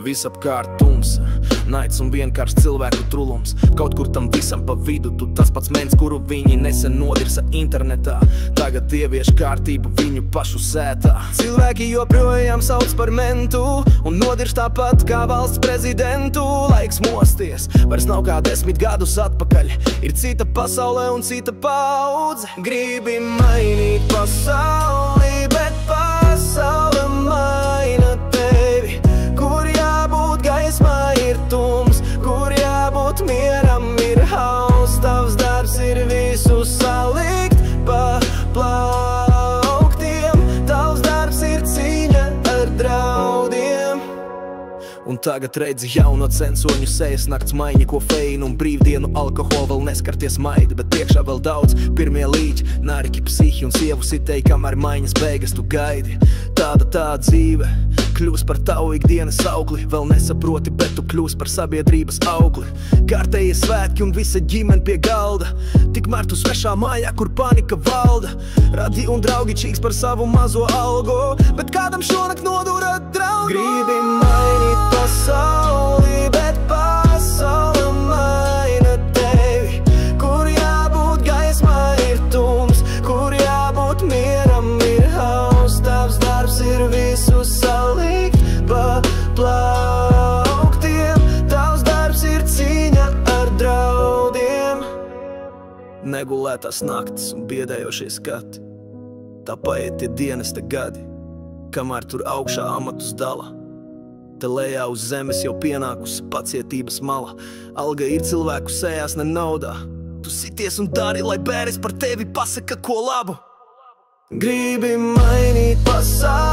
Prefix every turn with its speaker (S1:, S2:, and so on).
S1: Visapkārt tumsa, naids un vienkārši cilvēku trulums. Kaut kur tam visam pa vidu, tu tas pats mens, kuru viņi nesen nodirsa internetā. Tagad ievieš kārtību viņu pašu sētā. Cilvēki joprojām sauc par mentu un nodirš tāpat kā valsts prezidentu. Laiks mosties, vairs nav kā 10 gadus atpakaļ. Ir cita pasaule un cita paudze. Gribi mainīt pasauli, bet pasaule maina tevi. Kur jābūt gaismā ir tums, kur jābūt mieram ir hauss. Tavs darbs ir visu salikt pa plauktiem. Tavs darbs ir cīņa ar draudiem. Un tagad redzi jauno censoņu sejas, nakts maiņa, ko feina un brīvdienu alkoholu vēl neskarties maidi, bet priekšā vēl daudz pirmie līķi, nariki, psihi un sievu sitei, kamēr maiņas beigas tu gaidi. Tā dzīve kļūs par tavu ikdienas augli, vēl nesaproti, bet tu kļūs par sabiedrības augli. Kārtējie svētki un visa ģimene pie galda, tikmēr tu svešā mājā, kur panika valda. Radi un draugi čīks par savu mazo algo, bet kādam šonakt nodura draugu. Gribi mainīt pasauli, bet pasaule maina tevi. Kur jābūt gaismā ir tums, kur jābūt mieram ir hauss. Tavs darbs ir visu salikt pa plauktiem. Tavs darbs ir cīņa ar draudiem. Negulētās naktis un biedējošie skati, tā paiet tie dienesta gadi, kamēr tur augšā amatus dala. Te lejā uz zemes jau pienākusi pacietības mala. Alga ir cilvēku sējās, ne naudā. Tu sities un dari, lai bēres par tevi pasaka ko labu. Gribi mainīt pasauli.